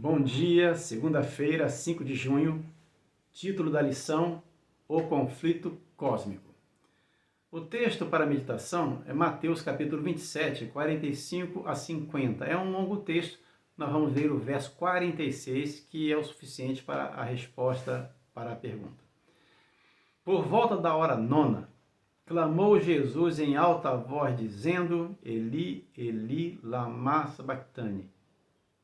Bom dia, segunda-feira, 5 de junho, título da lição, O Conflito Cósmico. O texto para a meditação é Mateus capítulo 27, 45 a 50. É um longo texto, nós vamos ler o verso 46, que é o suficiente para a resposta para a pergunta. Por volta da hora nona, clamou Jesus em alta voz, dizendo, Eli, Eli, lama sabachthani,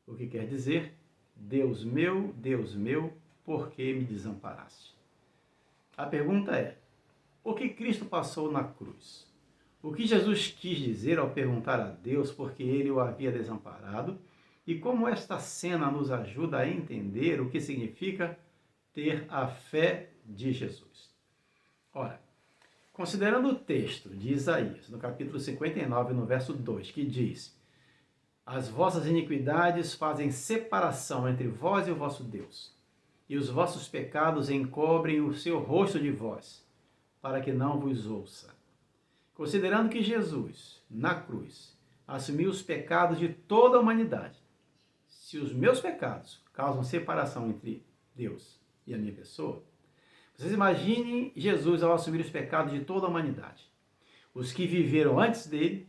o que quer dizer, Deus meu, por que me desamparaste? A pergunta é, o que Cristo passou na cruz? O que Jesus quis dizer ao perguntar a Deus por que ele o havia desamparado? E como esta cena nos ajuda a entender o que significa ter a fé de Jesus? Ora, considerando o texto de Isaías, no capítulo 59, no verso 2, que diz, as vossas iniquidades fazem separação entre vós e o vosso Deus, e os vossos pecados encobrem o seu rosto de vós, para que não vos ouça. Considerando que Jesus, na cruz, assumiu os pecados de toda a humanidade, se os meus pecados causam separação entre Deus e a minha pessoa, vocês imaginem Jesus ao assumir os pecados de toda a humanidade, os que viveram antes dele,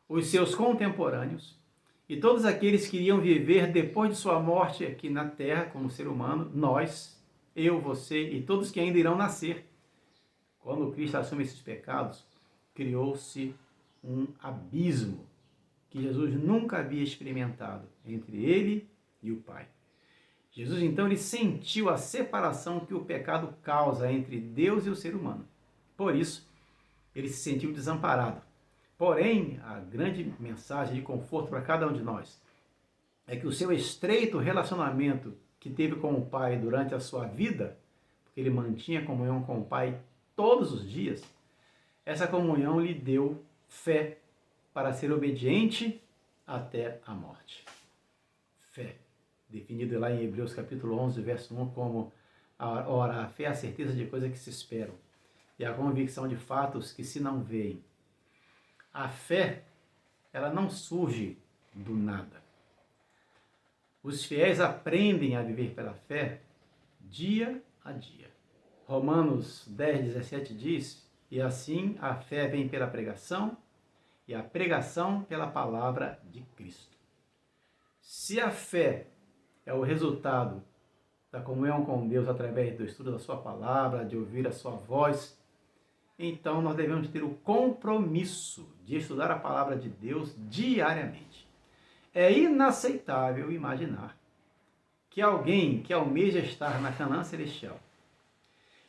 os seus contemporâneos, e todos aqueles que iriam viver depois de sua morte aqui na Terra, como ser humano, nós, eu, você e todos que ainda irão nascer. Quando Cristo assume esses pecados, criou-se um abismo que Jesus nunca havia experimentado entre ele e o Pai. Jesus, então, ele sentiu a separação que o pecado causa entre Deus e o ser humano. Por isso, ele se sentiu desamparado. Porém, a grande mensagem de conforto para cada um de nós é que o seu estreito relacionamento que teve com o Pai durante a sua vida, porque ele mantinha comunhão com o Pai todos os dias, essa comunhão lhe deu fé para ser obediente até a morte. Fé, definido lá em Hebreus capítulo 11, verso 1, como a fé é a certeza de coisas que se esperam e a convicção de fatos que se não veem. A fé, ela não surge do nada. Os fiéis aprendem a viver pela fé dia a dia. Romanos 10, 17 diz, e assim a fé vem pela pregação, e a pregação pela palavra de Cristo. Se a fé é o resultado da comunhão com Deus através do estudo da sua palavra, de ouvir a sua voz, então nós devemos ter o compromisso de estudar a palavra de Deus diariamente. É inaceitável imaginar que alguém que almeja estar na Canaã Celestial,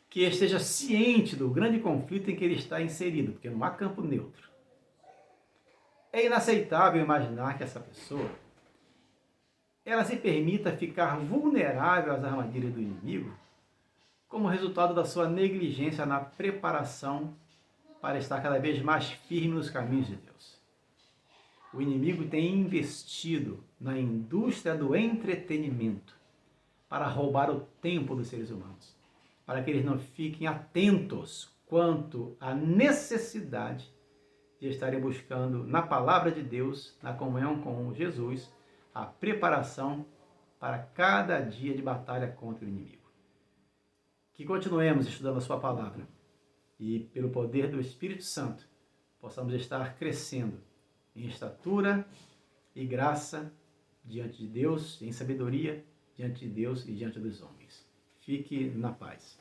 que esteja ciente do grande conflito em que ele está inserido, porque não há campo neutro, é inaceitável imaginar que essa pessoa ela se permita ficar vulnerável às armadilhas do inimigo como resultado da sua negligência na preparação para estar cada vez mais firme nos caminhos de Deus. O inimigo tem investido na indústria do entretenimento para roubar o tempo dos seres humanos, para que eles não fiquem atentos quanto à necessidade de estarem buscando na palavra de Deus, na comunhão com Jesus, a preparação para cada dia de batalha contra o inimigo. Que continuemos estudando a sua palavra e, pelo poder do Espírito Santo, possamos estar crescendo em estatura e graça diante de Deus, em sabedoria diante de Deus e diante dos homens. Fique na paz.